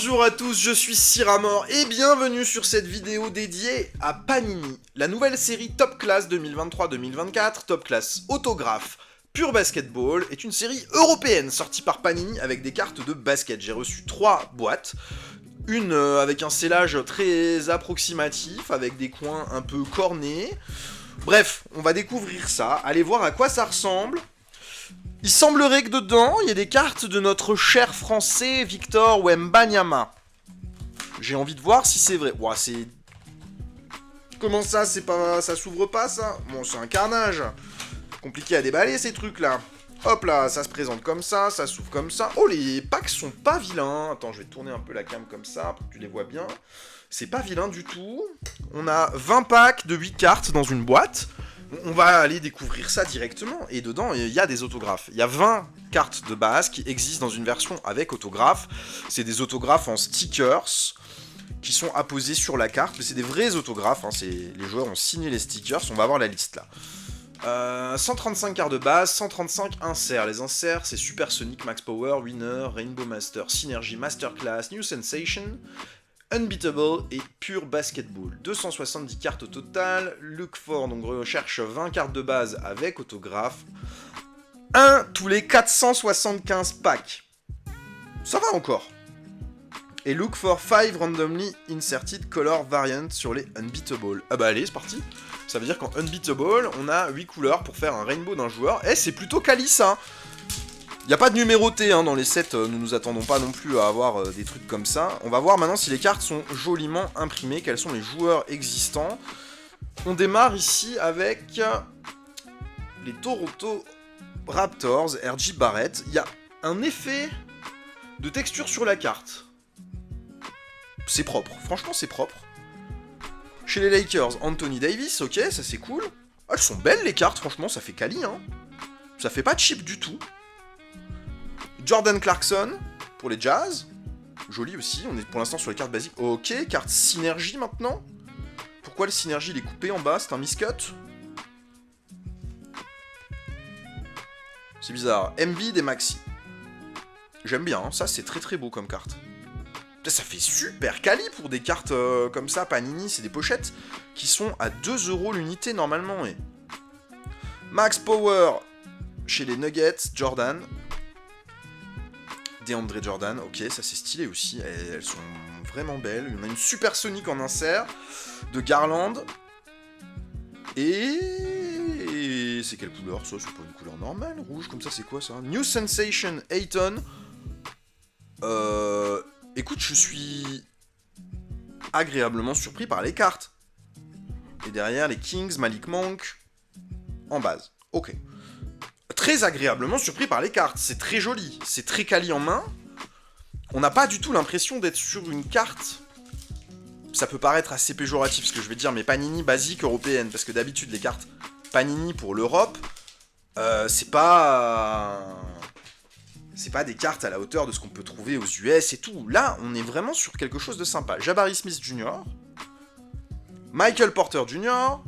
Bonjour à tous, je suis Siramor et bienvenue sur cette vidéo dédiée à Panini. La nouvelle série Top Class 2023-2024, Top Class Autographe Pure Basketball, est une série européenne sortie par Panini avec des cartes de basket. J'ai reçu 3 boîtes. Une avec un scellage très approximatif, avec des coins un peu cornés. Bref, on va découvrir ça, allez voir à quoi ça ressemble. Il semblerait que dedans, il y ait des cartes de notre cher français Victor Wembanyama. J'ai envie de voir si c'est vrai. Ouah, c'est... Comment ça, c'est pas... ça s'ouvre pas, ça? Bon, c'est un carnage. Compliqué à déballer, ces trucs-là. Hop là, ça se présente comme ça s'ouvre comme ça. Oh, les packs sont pas vilains. Attends, je vais tourner un peu la cam comme ça, pour que tu les vois bien. C'est pas vilain du tout. On a 20 packs de 8 cartes dans une boîte. On va aller découvrir ça directement, et dedans, il y a des autographes. Il y a 20 cartes de base qui existent dans une version avec autographe. C'est des autographes en stickers qui sont apposés sur la carte, mais c'est des vrais autographes, hein. Les joueurs ont signé les stickers, on va voir la liste là. 135 cartes de base, 135 inserts. Les inserts, c'est Super Sonic, Max Power, Winner, Rainbow Master, Synergy, Masterclass, New Sensation, Unbeatable et Pure Basketball. 270 cartes au total. Look for, donc recherche 20 cartes de base avec autographe. 1 tous les 475 packs. Ça va encore. Et look for 5 randomly inserted color variant sur les Unbeatable. Ah bah allez, c'est parti. Ça veut dire qu'en Unbeatable, on a 8 couleurs pour faire un rainbow d'un joueur. Eh, c'est plutôt quali ça. Il n'y a pas de numéroté hein, dans les sets, nous nous attendons pas non plus à avoir des trucs comme ça. On va voir maintenant si les cartes sont joliment imprimées, quels sont les joueurs existants. On démarre ici avec les Toronto Raptors, R.J. Barrett. Il y a un effet de texture sur la carte. C'est propre, franchement c'est propre. Chez les Lakers, Anthony Davis, ok, ça c'est cool. Ah, elles sont belles les cartes, franchement, ça fait quali, hein. Ça fait pas cheap du tout. Jordan Clarkson, pour les Jazz. Joli aussi, on est pour l'instant sur les cartes basiques. Ok, carte Synergie maintenant. Pourquoi le Synergie il est coupé en bas? C'est un miscut? C'est bizarre. Embiid et Maxi. J'aime bien, hein. Ça c'est très très beau comme carte. Putain, ça fait super quali pour des cartes comme ça, Panini, c'est des pochettes qui sont à 2€ l'unité normalement. Et... Max Power chez les Nuggets, Jordan. DeAndre Jordan, ok, ça c'est stylé aussi, elles sont vraiment belles. On a une Super Sonic en insert de Garland. Et c'est quelle couleur ça? C'est pas une couleur normale, rouge comme ça, c'est quoi ça? New Sensation Ayton. Écoute, je suis agréablement surpris par les cartes. Et derrière les Kings, Malik Monk en base. Ok. Très agréablement surpris par les cartes, c'est très joli, c'est très quali en main. On n'a pas du tout l'impression d'être sur une carte. Ça peut paraître assez péjoratif ce que je vais dire, mais Panini basique européenne, parce que d'habitude les cartes Panini pour l'Europe, c'est pas des cartes à la hauteur de ce qu'on peut trouver aux US et tout. Là, on est vraiment sur quelque chose de sympa. Jabari Smith Jr., Michael Porter Jr.,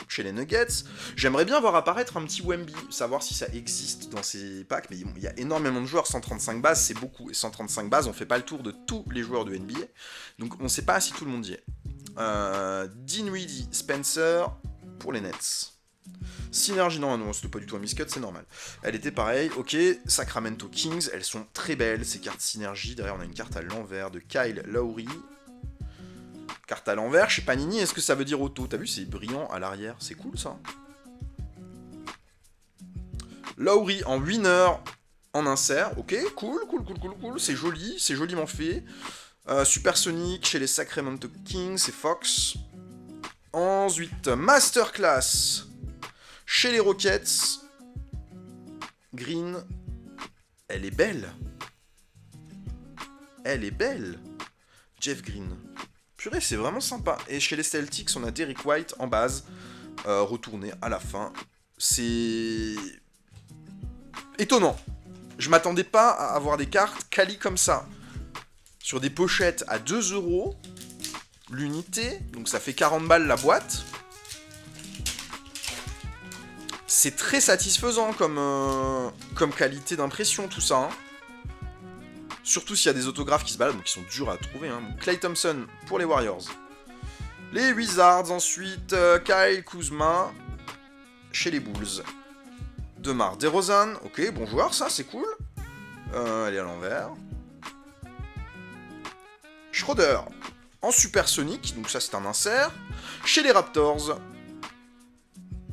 chez les Nuggets. J'aimerais bien voir apparaître un petit Wemby, savoir si ça existe dans ces packs, mais il y a énormément de joueurs, 135 bases, c'est beaucoup, et 135 bases, on fait pas le tour de tous les joueurs de NBA, donc on sait pas si tout le monde y est. Dinwiddie Spencer, pour les Nets. Synergy, non, c'était pas du tout un miscut, c'est normal. Elle était pareille, ok, Sacramento Kings, elles sont très belles, ces cartes Synergy, derrière on a une carte à l'envers de Kyle Lowry. Carte à l'envers, chez Panini, est-ce que ça veut dire auto? T'as vu, c'est brillant à l'arrière, c'est cool ça. Lowry en winner, en insert, ok, cool, c'est joli, c'est joliment fait. Super Sonic chez les Sacramento Kings, c'est Fox. Ensuite, Masterclass chez les Rockets. Green, elle est belle. Elle est belle. Jeff Green. Purée, c'est vraiment sympa. Et chez les Celtics, on a Derrick White en base, retourné à la fin. C'est étonnant. Je m'attendais pas à avoir des cartes quali comme ça. Sur des pochettes à 2€ l'unité, donc ça fait 40 balles la boîte. C'est très satisfaisant comme qualité d'impression tout ça. Hein. Surtout s'il y a des autographes qui se baladent, donc ils sont durs à trouver. Hein. Klay Thompson pour les Warriors. Les Wizards ensuite, Kyle Kuzma chez les Bulls. DeMar DeRozan, ok, bon joueur ça, c'est cool. Elle est à l'envers. Schroeder en Supersonic, donc ça c'est un insert. Chez les Raptors.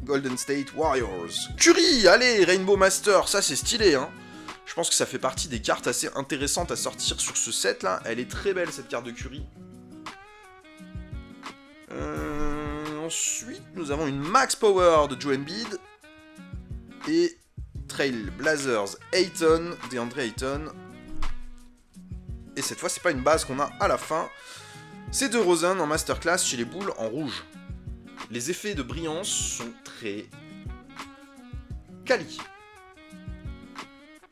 Golden State Warriors. Curry, allez, Rainbow Master, ça c'est stylé, hein. Je pense que ça fait partie des cartes assez intéressantes à sortir sur ce set là. Elle est très belle cette carte de Curry. Ensuite, nous avons une Max Power de Joe Embiid. Et Trail Blazers Ayton, DeAndre Ayton. Et cette fois, c'est pas une base qu'on a à la fin. C'est DeRozan en Masterclass chez les Bulls en rouge. Les effets de brillance sont très quali.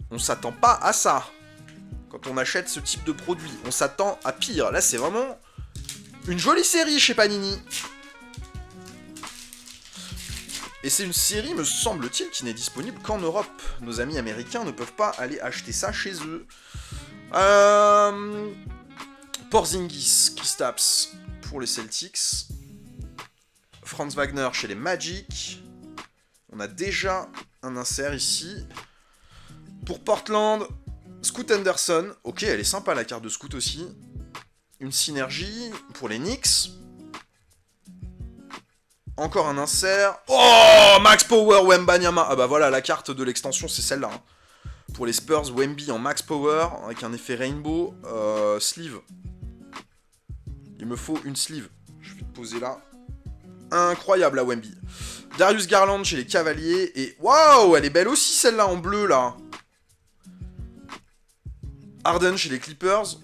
On s'attend pas à ça quand on achète ce type de produit. On s'attend à pire. Là, c'est vraiment une jolie série chez Panini. Et c'est une série, me semble-t-il, qui n'est disponible qu'en Europe. Nos amis américains ne peuvent pas aller acheter ça chez eux. Porzingis, Kristaps pour les Celtics. Franz Wagner chez les Magic. On a déjà un insert ici. Pour Portland, Scoot Henderson. Ok, elle est sympa la carte de Scoot aussi. Une synergie pour les Knicks. Encore un insert. Oh, Max Power, Wembanyama. Ah bah voilà, la carte de l'extension, c'est celle-là. Hein. Pour les Spurs, Wemby en Max Power, avec un effet Rainbow. Sleeve. Il me faut une sleeve. Je vais te poser là. Incroyable, la Wemby. Darius Garland chez les Cavaliers. Et waouh, elle est belle aussi, celle-là, en bleu, là. Harden chez les Clippers.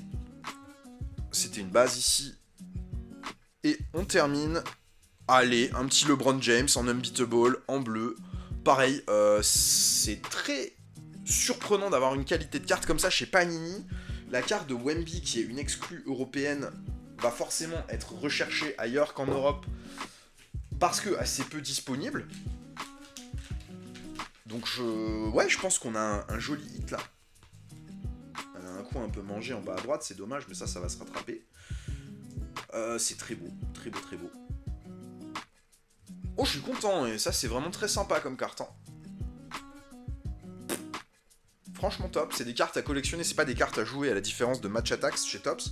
C'était une base ici. Et on termine. Allez, un petit LeBron James en Unbeatable, en bleu. Pareil, c'est très surprenant d'avoir une qualité de carte comme ça chez Panini. La carte de Wemby, qui est une exclue européenne, va forcément être recherchée ailleurs qu'en Europe, parce que assez peu disponible. Donc je pense qu'on a un joli hit là. Elle a un coup un peu mangé en bas à droite, c'est dommage, mais ça va se rattraper. C'est très beau, très beau, très beau. Oh, je suis content, et ça c'est vraiment très sympa comme carte. Hein. Franchement top, c'est des cartes à collectionner, c'est pas des cartes à jouer à la différence de Match Attacks chez Topps.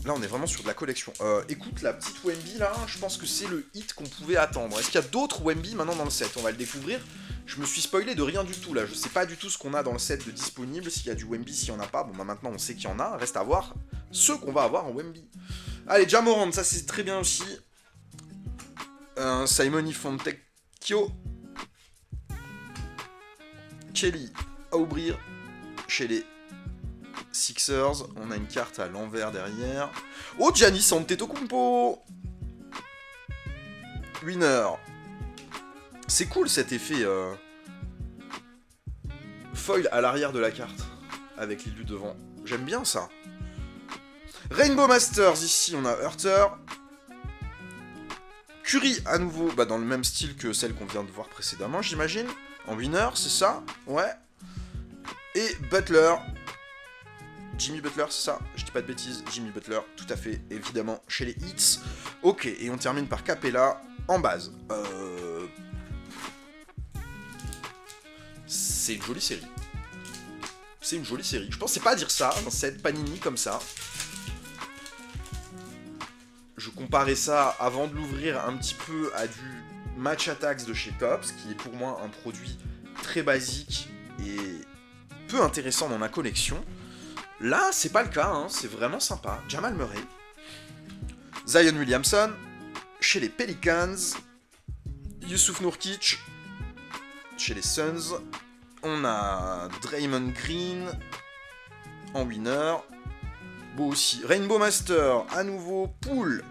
Là on est vraiment sur de la collection. Écoute, la petite Wemby là, je pense que c'est le hit qu'on pouvait attendre. Est-ce qu'il y a d'autres Wemby maintenant dans le set? On va le découvrir. Je me suis spoilé de rien du tout là, je sais pas du tout ce qu'on a dans le set de disponible, s'il y a du Wemby, s'il y en a pas. Bon bah maintenant on sait qu'il y en a, reste à voir ceux qu'on va avoir en Wemby. Allez, Ja Morant, ça c'est très bien aussi. Simone Fontecchio. Kelly Oubre chez les Sixers. On a une carte à l'envers derrière. Oh, Giannis Antetokounmpo. Winner. C'est cool cet effet foil à l'arrière de la carte. Avec l'élu devant. J'aime bien ça. Rainbow Masters, ici on a Hurter. Curry à nouveau, dans le même style que celle qu'on vient de voir précédemment, j'imagine. En winner, c'est ça? Ouais. Et Butler. Jimmy Butler, c'est ça? Je dis pas de bêtises, Jimmy Butler, tout à fait, évidemment, chez les Hits. Ok, et on termine par Capella en base. C'est une jolie série. C'est une jolie série. Je pensais pas dire ça dans cette Panini comme ça. Je comparais ça avant de l'ouvrir un petit peu à du Match Attacks de chez Topps, qui est pour moi un produit très basique et peu intéressant dans ma collection. Là, c'est pas le cas, hein, c'est vraiment sympa. Jamal Murray. Zion Williamson, chez les Pelicans. Yusuf Nurkic, chez les Suns. On a Draymond Green, en winner. Beau aussi. Rainbow Master, à nouveau, Poole.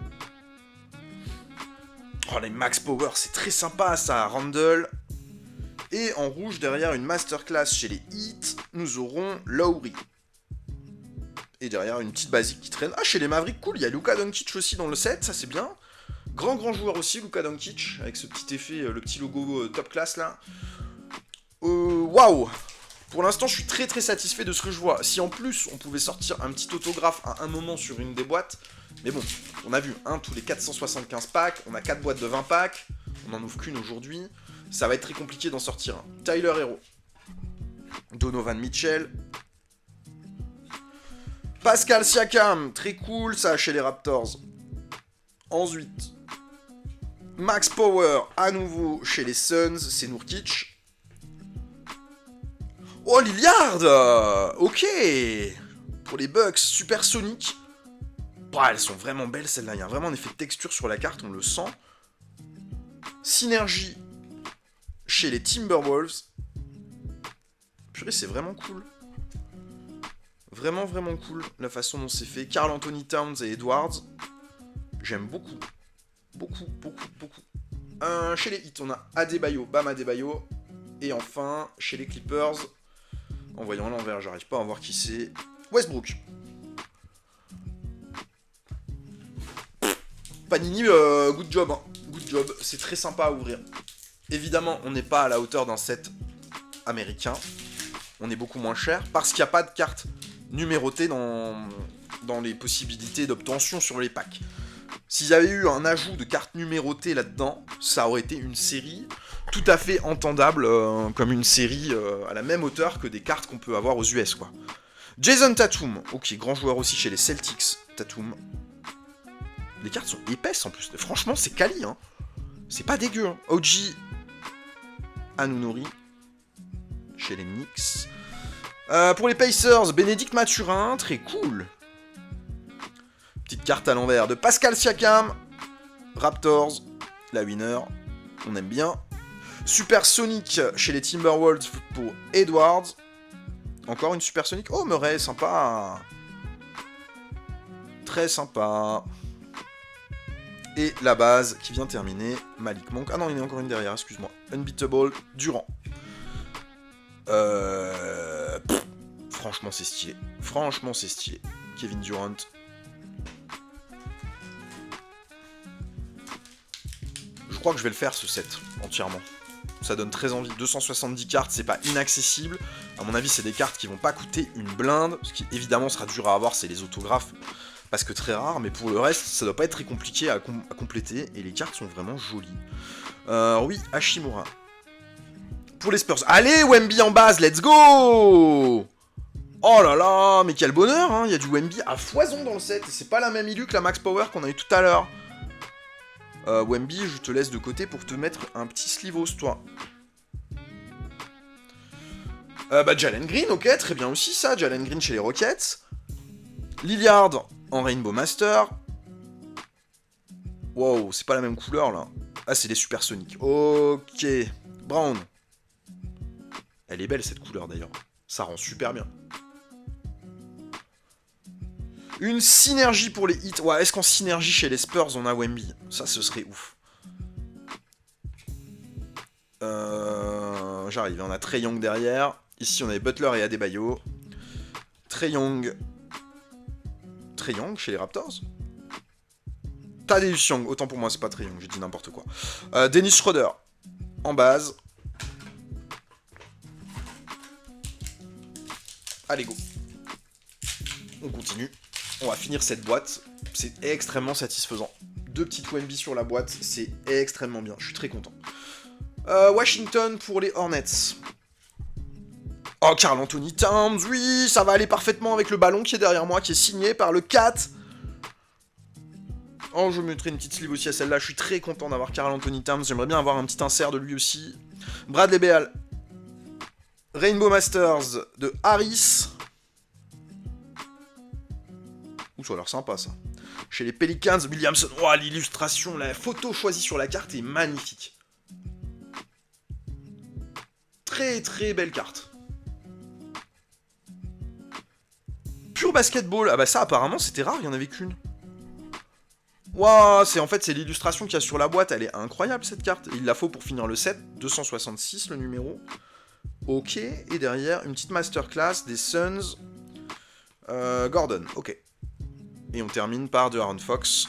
Oh, les Max Power, c'est très sympa ça, Randall. Et en rouge, derrière une Masterclass chez les Heat, nous aurons Lowry. Et derrière, une petite basique qui traîne. Ah, chez les Mavericks, cool, il y a Luka Doncic aussi dans le set, ça c'est bien. Grand joueur aussi, Luka Doncic, avec ce petit effet, le petit logo top class là. Waouh! Pour l'instant, je suis très très satisfait de ce que je vois. Si en plus, on pouvait sortir un petit autographe à un moment sur une des boîtes... Mais bon, on a vu, tous les 475 packs, on a 4 boîtes de 20 packs, on n'en ouvre qu'une aujourd'hui. Ça va être très compliqué d'en sortir un. Tyler Hero. Donovan Mitchell. Pascal Siakam, très cool ça chez les Raptors. Ensuite, Max Power, à nouveau chez les Suns, c'est Nurkic. Oh, Lillard! Ok! Pour les Bucks, Supersonic. Bah, elles sont vraiment belles celles-là, il y a vraiment un effet de texture sur la carte, on le sent. Synergie chez les Timberwolves. Purée, c'est vraiment cool. Vraiment, vraiment cool la façon dont c'est fait. Karl Anthony Towns et Edwards. J'aime beaucoup. Beaucoup, beaucoup, beaucoup. Chez les Heat, on a Adebayo, Bam Adebayo. Et enfin, chez les Clippers, en voyant l'envers, j'arrive pas à voir qui c'est. Westbrook. Panini, good job. Hein. Good job. C'est très sympa à ouvrir. Évidemment, on n'est pas à la hauteur d'un set américain. On est beaucoup moins cher parce qu'il n'y a pas de carte numérotée dans les possibilités d'obtention sur les packs. S'il y avait eu un ajout de cartes numérotées là-dedans, ça aurait été une série tout à fait entendable, comme une série à la même hauteur que des cartes qu'on peut avoir aux US, quoi. Jason Tatum, ok, grand joueur aussi chez les Celtics, Tatum. Les cartes sont épaisses en plus, franchement c'est quali, hein. C'est pas dégueu, hein. OG Anunoby, chez les Knicks. Pour les Pacers, Bénédicte Mathurin, très cool. Petite carte à l'envers de Pascal Siakam. Raptors, la winner, on aime bien. Supersonic chez les Timberwolves pour Edwards. Encore une Supersonic. Oh, Murray, sympa. Très sympa. Et la base qui vient terminer, Malik Monk. Ah non, il y en a encore une derrière, excuse-moi. Unbeatable, Durant. Franchement, c'est stylé. Franchement, c'est stylé. Kevin Durant. Je crois que je vais le faire, ce set, entièrement. Ça donne très envie. 270 cartes, c'est pas inaccessible. À mon avis, c'est des cartes qui vont pas coûter une blinde. Ce qui, évidemment, sera dur à avoir, c'est les autographes. Parce que très rare, mais pour le reste, ça doit pas être très compliqué à compléter. Et les cartes sont vraiment jolies. Oui, Hashimura. Pour les Spurs. Allez, Wemby en base, let's go! Oh là là, mais quel bonheur, hein. Il y a du Wemby à foison dans le set. Et c'est pas la même illu que la Max Power qu'on a eu tout à l'heure. Wemby, je te laisse de côté pour te mettre un petit slivos, toi. Jalen Green, ok, très bien aussi ça. Jalen Green chez les Rockets. Lillard en Rainbow Master. Wow, c'est pas la même couleur, là. Ah, c'est les Supersonics. Ok. Brown. Elle est belle, cette couleur, d'ailleurs. Ça rend super bien. Une synergie pour les hits. Ouais, est-ce qu'en synergie chez les Spurs, on a Wemby? Ça, ce serait ouf. J'arrive, on a Trae Young derrière. Ici, on avait Butler et Adebayo. Trae Young. Trae Young chez les Raptors? Tadeusz Young, autant pour moi, c'est pas Trae Young, j'ai dit n'importe quoi. Dennis Schroeder, en base. Allez, go. On continue. On va finir cette boîte. C'est extrêmement satisfaisant. 2 petites Wemby sur la boîte, c'est extrêmement bien. Je suis très content. Washington pour les Hornets. Oh, Karl Anthony Towns, oui, ça va aller parfaitement avec le ballon qui est derrière moi, qui est signé par le 4. Oh, je mettrai une petite sleeve aussi à celle-là. Je suis très content d'avoir Karl Anthony Towns. J'aimerais bien avoir un petit insert de lui aussi. Bradley Beal. Rainbow Masters de Harris. Ouh, ça a l'air sympa, ça. Chez les Pelicans, Williamson. Oh, l'illustration, la photo choisie sur la carte est magnifique. Très, très belle carte. Pure basketball. Ah bah ça, apparemment, c'était rare, il n'y en avait qu'une. Waouh, c'est l'illustration qu'il y a sur la boîte. Elle est incroyable, cette carte. Il la faut pour finir le set. 266, le numéro. Ok. Et derrière, une petite masterclass des Suns. Gordon, ok. Et on termine par de Aaron Fox.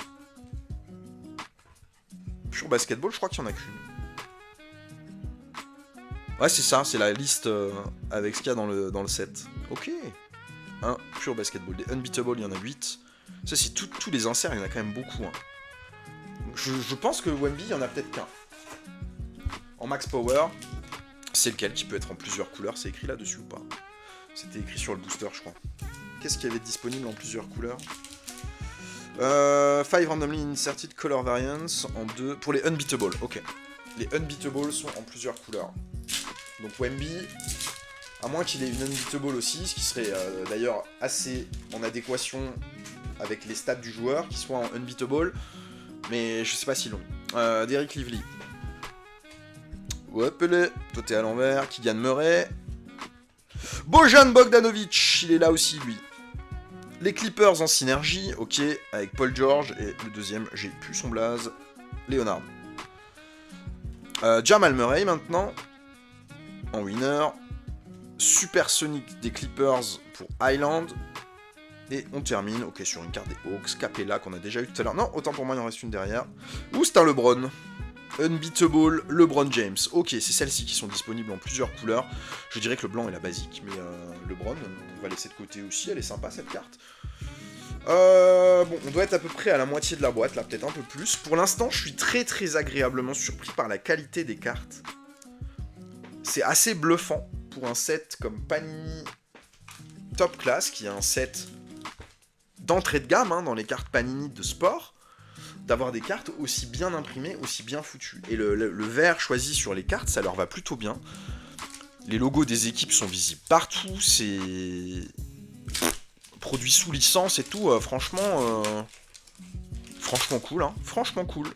Pure basketball, je crois qu'il n'y en a qu'une. Ouais, c'est ça, c'est la liste avec ce qu'il y a dans le set. Ok. Un pur basketball. Des unbeatable, il y en a 8. Ça, c'est tous les inserts, il y en a quand même beaucoup. Hein. Je pense que Wemby, il y en a peut-être qu'un. En max power, c'est lequel qui peut être en plusieurs couleurs? C'est écrit là-dessus ou pas? C'était écrit sur le booster, je crois. Qu'est-ce qu'il y avait disponible en plusieurs couleurs? 5 randomly inserted color variants en 2. Pour les unbeatable, ok. Les unbeatable sont en plusieurs couleurs. Donc Wemby, à moins qu'il ait une unbeatable aussi, ce qui serait d'ailleurs assez en adéquation avec les stats du joueur, qui soit en unbeatable, mais je sais pas si long. Derrick Lively. Ouais, Pelé, toi t'es à l'envers. Kylian Murray. Bojan Bogdanovic, il est là aussi lui. Les Clippers en synergie, ok, avec Paul George, et le deuxième, j'ai plus son blaze, Leonard. Jamal Murray maintenant, en winner. Supersonic des Clippers pour Highland. Et on termine, ok, sur une carte des Hawks, Capella qu'on a déjà eu tout à l'heure. Non, autant pour moi, il en reste une derrière. Ou c'est un LeBron. Unbeatable, LeBron James. Ok, c'est celles-ci qui sont disponibles en plusieurs couleurs. Je dirais que le blanc est la basique, mais LeBron, on va laisser de côté aussi. Elle est sympa cette carte. Bon, on doit être à peu près à la moitié de la boîte, là, peut-être un peu plus. Pour l'instant, je suis très très agréablement surpris par la qualité des cartes. C'est assez bluffant pour un set comme Panini Top Class, qui est un set d'entrée de gamme hein, dans les cartes Panini de sport, d'avoir des cartes aussi bien imprimées, aussi bien foutues. Et le vert choisi sur les cartes, ça leur va plutôt bien. Les logos des équipes sont visibles partout, c'est produit sous licence et tout, franchement cool, hein, franchement cool.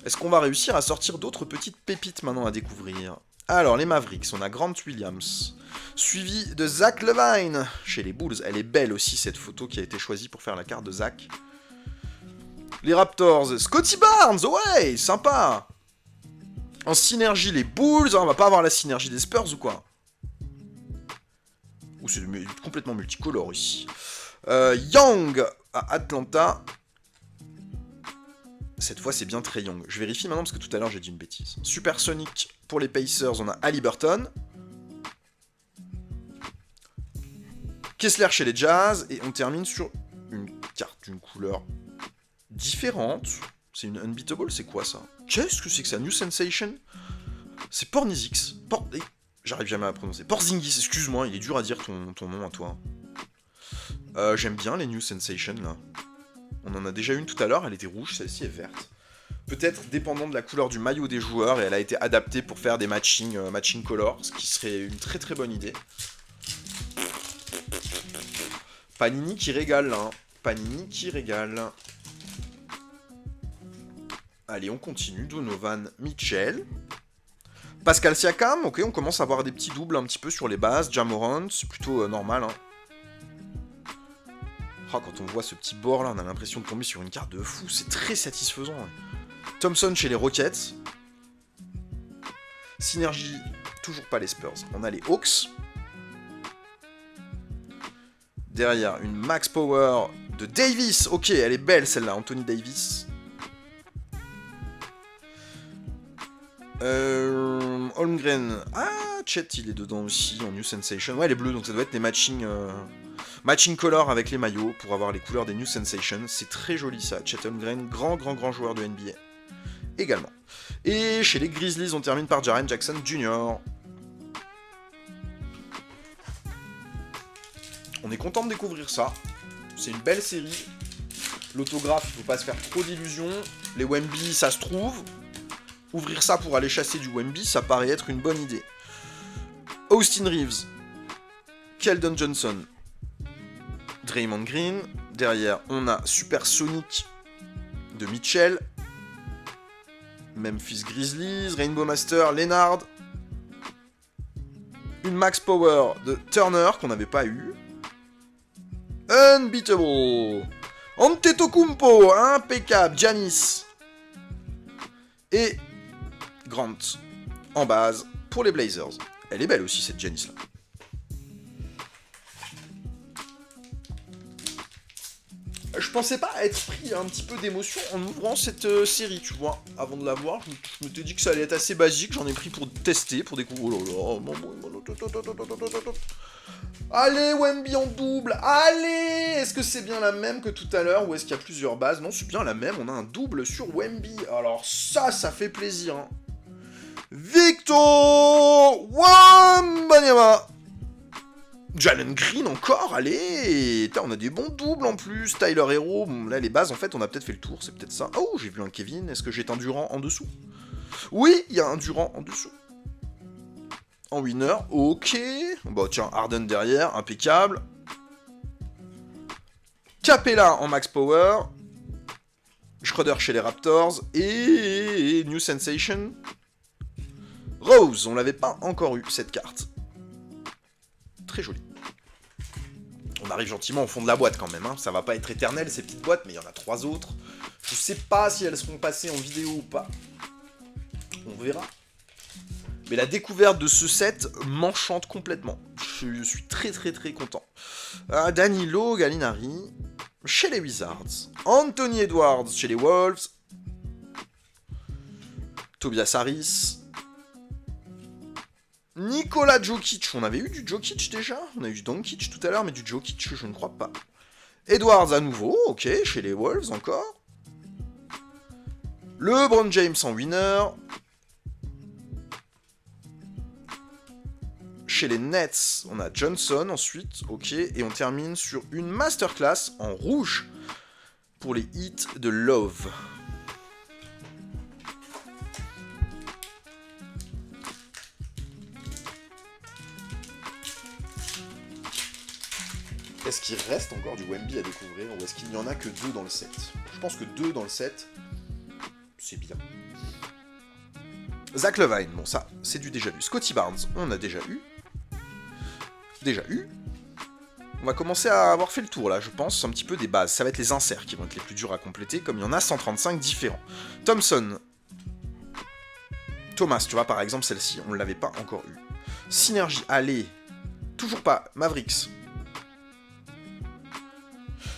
Est-ce qu'on va réussir à sortir d'autres petites pépites maintenant à découvrir? Alors, les Mavericks, on a Grant Williams, suivi de Zach LaVine chez les Bulls. Elle est belle aussi, cette photo qui a été choisie pour faire la carte de Zach. Les Raptors, Scotty Barnes, ouais, sympa. En synergie, les Bulls, on va pas avoir la synergie des Spurs ou quoi? Ou c'est complètement multicolore ici. Young à Atlanta. Cette fois, c'est bien très Young. Je vérifie maintenant parce que tout à l'heure, j'ai dit une bêtise. Supersonic pour les Pacers, on a Haliburton. Kessler chez les Jazz. Et on termine sur une carte d'une couleur différente. C'est une Unbeatable, c'est quoi ça? Qu'est-ce que c'est que ça? New Sensation? C'est Pornizix. J'arrive jamais à prononcer. Porzingis, excuse-moi, il est dur à dire ton nom à toi. J'aime bien les New Sensation, là. On en a déjà une tout à l'heure, elle était rouge, celle-ci est verte. Peut-être dépendant de la couleur du maillot des joueurs, et elle a été adaptée pour faire des matching color, ce qui serait une très très bonne idée. Panini qui régale, là. Hein. Panini qui régale. Allez, on continue. Donovan Mitchell. Pascal Siakam, ok, on commence à avoir des petits doubles un petit peu sur les bases. Ja Morant, c'est plutôt normal, hein. Oh, quand on voit ce petit bord là, on a l'impression de tomber sur une carte de fou, c'est très satisfaisant. Hein. Thompson chez les Rockets. Synergie, toujours pas les Spurs. On a les Hawks. Derrière, une Max Power de Davis. Ok, elle est belle celle-là, Anthony Davis. Holmgren. Ah, Chet, il est dedans aussi, en New Sensation. Ouais, les bleus, donc ça doit être des matching color avec les maillots pour avoir les couleurs des New Sensation. C'est très joli ça. Chet Holmgren, grand joueur de NBA. Également. Et chez les Grizzlies, on termine par Jaren Jackson Jr. On est content de découvrir ça. C'est une belle série. L'autographe, il ne faut pas se faire trop d'illusions. Les Wemby, ça se trouve. Ouvrir ça pour aller chasser du Wemby, ça paraît être une bonne idée. Austin Reeves. Keldon Johnson. Draymond Green. Derrière, on a Supersonic de Mitchell. Memphis Grizzlies. Rainbow Master, Leonard. Une Max Power de Turner qu'on n'avait pas eu. Unbeatable. Antetokounmpo, impeccable. Giannis. Et Grant en base pour les Blazers. Elle est belle aussi cette Giannis là. Je pensais pas être pris un petit peu d'émotion en ouvrant cette série, tu vois. Avant de la voir, je m'étais dit que ça allait être assez basique, j'en ai pris pour tester, pour découvrir. Oh là là. Allez, Wemby en double, allez. Est-ce que c'est bien la même que tout à l'heure, ou est-ce qu'il y a plusieurs bases? Non, c'est bien la même, on a un double sur Wemby. Alors ça fait plaisir, hein. Victor Wembanyama. Jalen Green encore, allez. On a des bons doubles en plus. Tyler Hero, bon, là les bases en fait on a peut-être fait le tour, c'est peut-être ça. Oh, j'ai vu un Kevin, est-ce que j'ai un Durant en dessous? Oui, il y a un Durant en dessous. En winner, ok. Bon tiens, Harden derrière, impeccable. Capella en max power. Schroeder chez les Raptors. Et New Sensation. Rose, on l'avait pas encore eu cette carte. Très joli. On arrive gentiment au fond de la boîte quand même, hein. Ça va pas être éternel ces petites boîtes, mais il y en a 3 autres. Je sais pas si elles seront passées en vidéo ou pas. On verra. Mais la découverte de ce set m'enchante complètement. Je suis très content. Danilo Gallinari chez les Wizards. Anthony Edwards chez les Wolves. Tobias Harris. Nikola Jokic, on avait eu du Jokic déjà? On a eu du Doncic tout à l'heure, mais du Jokic, je ne crois pas. Edwards à nouveau, ok, chez les Wolves encore. LeBron James en winner. Chez les Nets, on a Johnson ensuite, ok, et on termine sur une masterclass en rouge pour les hits de Love. Est-ce qu'il reste encore du Wemby à découvrir, ou est-ce qu'il n'y en a que 2 dans le set? Je pense que 2 dans le set, c'est bien. Zach LaVine, bon ça, c'est du déjà vu. Scotty Barnes, on a déjà eu. On va commencer à avoir fait le tour là, je pense, un petit peu des bases. Ça va être les inserts qui vont être les plus durs à compléter, comme il y en a 135 différents. Thompson. Thomas, tu vois, par exemple, celle-ci, on ne l'avait pas encore eu. Synergie, allez. Toujours pas. Mavericks.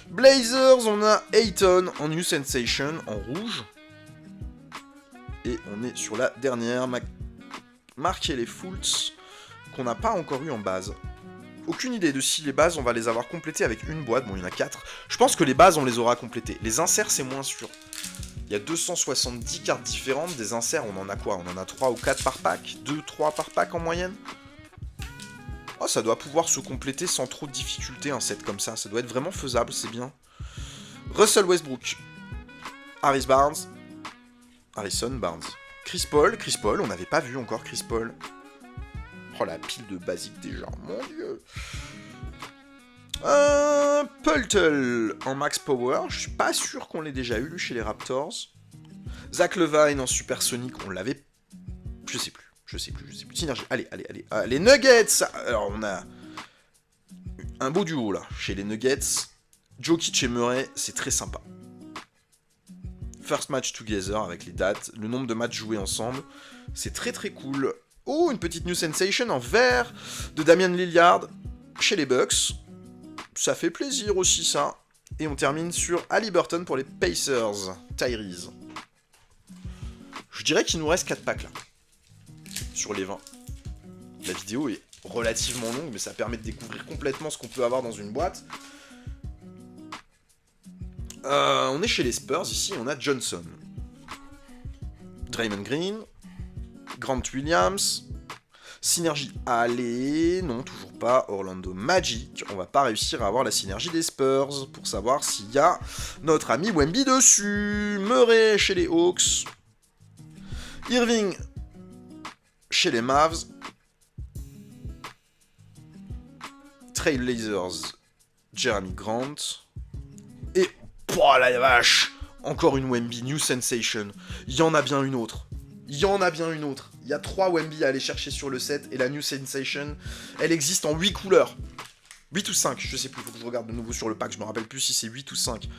Blazers, on a Ayton en New Sensation, en rouge. Et on est sur la dernière, marquer les Fultz, qu'on n'a pas encore eu en base. Aucune idée de si les bases, on va les avoir complétées avec une boîte. Bon, il y en a 4. Je pense que les bases, on les aura complétées. Les inserts, c'est moins sûr. Il y a 270 cartes différentes. Des inserts, on en a quoi? On en a 3 ou 4 par pack? 2, 3 par pack en moyenne? Oh, ça doit pouvoir se compléter sans trop de difficulté, un set comme ça. Ça doit être vraiment faisable, c'est bien. Russell Westbrook. Harrison Barnes. Chris Paul, on n'avait pas vu encore Chris Paul. Oh, la pile de basique déjà, mon dieu. Pöltl en max power, je suis pas sûr qu'on l'ait déjà eu chez les Raptors. Zach LaVine en supersonique, on l'avait... Je sais plus. Synergie, allez. Les Nuggets. Alors, on a un beau duo, là, chez les Nuggets. Jokic et Murray, c'est très sympa. First match together, avec les dates, le nombre de matchs joués ensemble, c'est très cool. Oh, une petite New Sensation en vert de Damian Lillard, chez les Bucks. Ça fait plaisir aussi, ça. Et on termine sur Haliburton pour les Pacers. Tyrese. Je dirais qu'il nous reste 4 packs, là. Sur les 20. La vidéo est relativement longue, mais ça permet de découvrir complètement ce qu'on peut avoir dans une boîte. On est chez les Spurs, ici, on a Johnson. Draymond Green. Grant Williams. Synergie, allez, non, toujours pas. Orlando Magic. On va pas réussir à avoir la synergie des Spurs pour savoir s'il y a notre ami Wemby dessus. Murray chez les Hawks. Irving chez les Mavs. Trailblazers, Jeremy Grant. Et, oh la vache, encore une Wemby, New Sensation. Il y en a bien une autre. Il y a 3 Wemby à aller chercher sur le set. Et la New Sensation, elle existe en 8 couleurs. 8 ou 5, je sais plus, faut que je regarde de nouveau sur le pack. Je me rappelle plus si c'est 8 ou 5.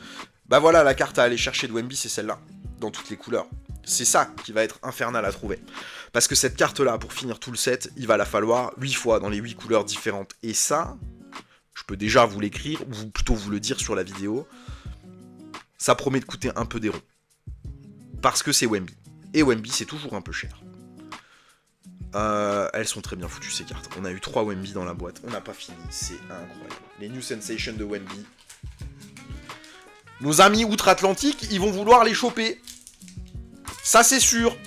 Bah voilà, la carte à aller chercher de Wemby, c'est celle-là. Dans toutes les couleurs. C'est ça qui va être infernal à trouver. Parce que cette carte-là, pour finir tout le set, il va la falloir 8 fois dans les 8 couleurs différentes. Et ça, je peux déjà vous l'écrire, ou plutôt vous le dire sur la vidéo, ça promet de coûter un peu des ronds. Parce que c'est Wemby. Et Wemby, c'est toujours un peu cher. Elles sont très bien foutues, ces cartes. On a eu 3 Wemby dans la boîte. On n'a pas fini. C'est incroyable. Les New Sensations de Wemby. Nos amis outre-Atlantique, ils vont vouloir les choper. Ça, c'est sûr.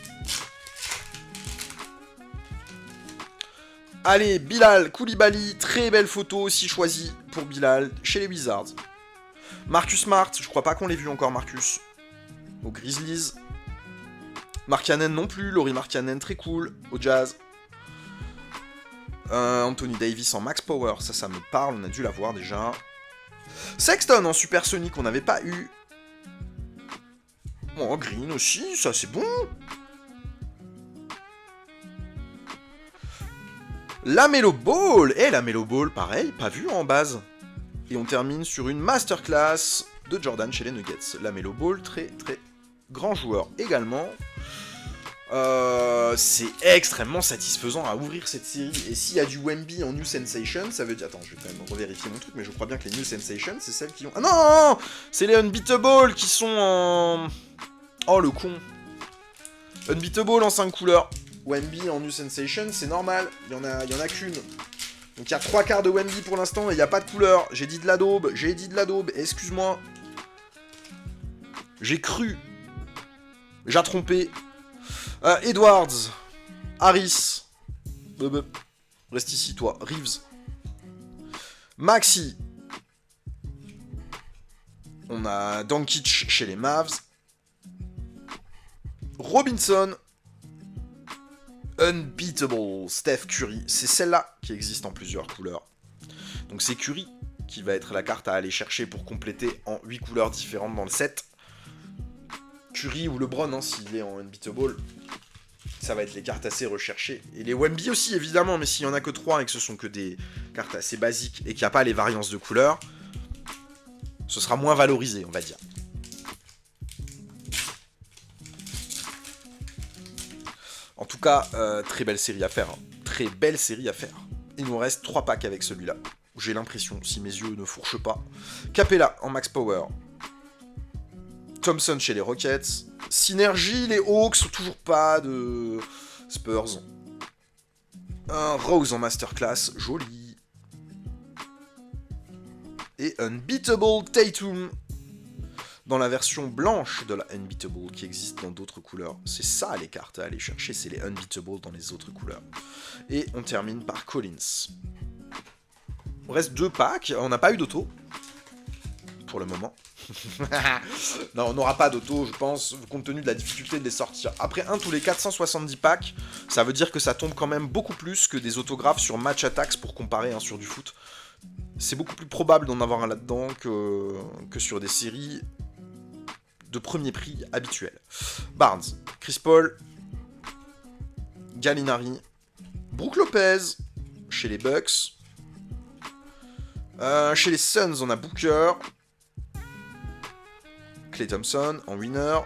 Allez, Bilal Koulibaly, très belle photo aussi choisie pour Bilal, chez les Wizards. Marcus Smart, je crois pas qu'on l'ait vu encore, Marcus. Aux Grizzlies. Markkanen non plus, Laurie Markkanen, très cool, au Jazz. Anthony Davis en Max Power, ça me parle, on a dû l'avoir déjà. Sexton en Supersonic, on n'avait pas eu. Oh, Green aussi, ça c'est bon. La Melo Ball. Et la Melo Ball, pareil, pas vu en base. Et on termine sur une masterclass de Jordan chez les Nuggets. La Melo Ball, très très grand joueur également. C'est extrêmement satisfaisant à ouvrir cette série. Et s'il y a du Wemby en New Sensation, ça veut dire... Attends, je vais quand même revérifier mon truc, mais je crois bien que les New Sensation, c'est celles qui ont... Ah non, c'est les Unbeatable qui sont en... Oh, le con. Unbeatable en 5 couleurs. Wemby en New Sensation, c'est normal. Il y en a qu'une. Donc il y a 3 quarts de Wemby pour l'instant et il n'y a pas de couleur. J'ai dit de la daube, excuse-moi. J'ai cru. J'ai trompé. Edwards. Harris. Reste ici, toi. Reeves. Maxi. On a Doncic chez les Mavs. Robinson. Unbeatable, Steph Curry. C'est celle-là qui existe en plusieurs couleurs. Donc c'est Curry qui va être la carte à aller chercher pour compléter en 8 couleurs différentes dans le set. Curry ou LeBron, hein, s'il est en Unbeatable, ça va être les cartes assez recherchées. Et les Wemby aussi, évidemment, mais s'il n'y en a que 3 et que ce sont que des cartes assez basiques et qu'il n'y a pas les variances de couleurs, ce sera moins valorisé, on va dire. En tout cas, très belle série à faire. Hein. Très belle série à faire. Il nous reste 3 packs avec celui-là. J'ai l'impression, si mes yeux ne fourchent pas. Capella en Max Power. Thompson chez les Rockets. Synergie, les Hawks, toujours pas de Spurs. Un Rose en Masterclass, joli. Et Unbeatable Tatum. Dans la version blanche de la Unbeatable qui existe dans d'autres couleurs. C'est ça les cartes à aller chercher, c'est les Unbeatable dans les autres couleurs. Et on termine par Collins. Il reste 2 packs, on n'a pas eu d'auto. Pour le moment. Non, on n'aura pas d'auto, je pense, compte tenu de la difficulté de les sortir. Après 1 tous les 470 packs, ça veut dire que ça tombe quand même beaucoup plus que des autographes sur Match Attacks pour comparer hein, sur du foot. C'est beaucoup plus probable d'en avoir un là-dedans que sur des séries de premier prix habituel. Barnes, Chris Paul, Gallinari, Brook Lopez, chez les Bucks. Chez les Suns, on a Booker, Klay Thompson en winner.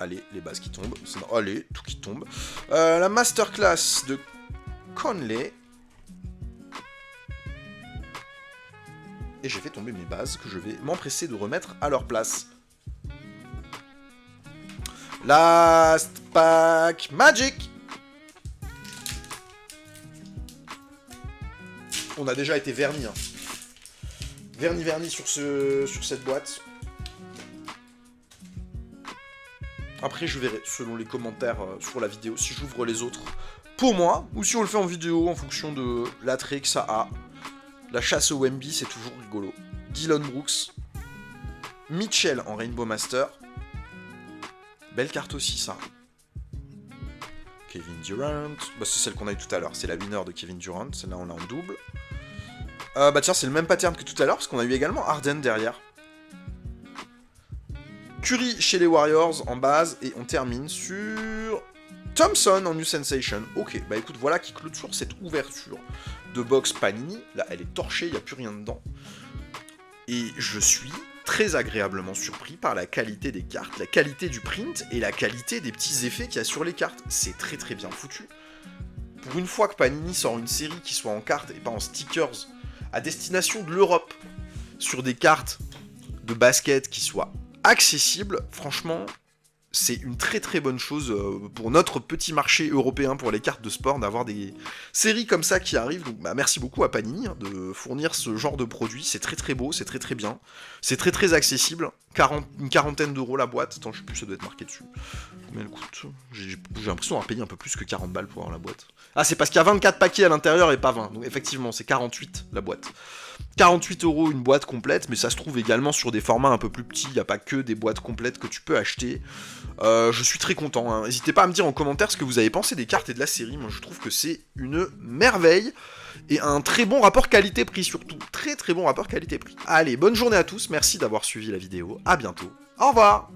Allez, les bases qui tombent. Allez, tout qui tombe. La masterclass de Conley. Et j'ai fait tomber mes bases que je vais m'empresser de remettre à leur place. Last pack Magic. On a déjà été vernis. Hein. Vernis sur cette boîte. Après, je verrai, selon les commentaires sur la vidéo, si j'ouvre les autres pour moi, ou si on le fait en vidéo en fonction de l'attrait que ça a. La chasse au Wemby, c'est toujours rigolo. Dillon Brooks. Mitchell en Rainbow Master. Belle carte aussi, ça. Kevin Durant. Bah, c'est celle qu'on a eu tout à l'heure. C'est la winner de Kevin Durant. Celle-là, on l'a en double. Bah tiens, c'est le même pattern que tout à l'heure, parce qu'on a eu également Harden derrière. Curry chez les Warriors en base. Et on termine sur Thompson en New Sensation. Ok, bah écoute, voilà qui clôture cette ouverture de box Panini. Là, elle est torchée, il n'y a plus rien dedans. Et je suis très agréablement surpris par la qualité des cartes, la qualité du print et la qualité des petits effets qu'il y a sur les cartes. C'est très très bien foutu. Pour une fois que Panini sort une série qui soit en cartes et pas en stickers, à destination de l'Europe, sur des cartes de basket qui soient accessible, franchement, c'est une très très bonne chose pour notre petit marché européen pour les cartes de sport d'avoir des séries comme ça qui arrivent. Donc bah, merci beaucoup à Panini de fournir ce genre de produit. C'est très très beau, c'est très très bien. C'est très très accessible. Une quarantaine d'euros la boîte. Attends, je sais plus, ça doit être marqué dessus. Mais elle coûte. J'ai l'impression d'avoir payé un peu plus que 40 balles pour avoir la boîte. Ah, c'est parce qu'il y a 24 paquets à l'intérieur et pas 20. Donc effectivement, c'est 48 la boîte. 48 € une boîte complète, mais ça se trouve également sur des formats un peu plus petits, il n'y a pas que des boîtes complètes que tu peux acheter. Je suis très content, hein. N'hésitez pas à me dire en commentaire ce que vous avez pensé des cartes et de la série, moi je trouve que c'est une merveille, et un très bon rapport qualité-prix surtout, très très bon rapport qualité-prix. Allez, bonne journée à tous, merci d'avoir suivi la vidéo, à bientôt, au revoir.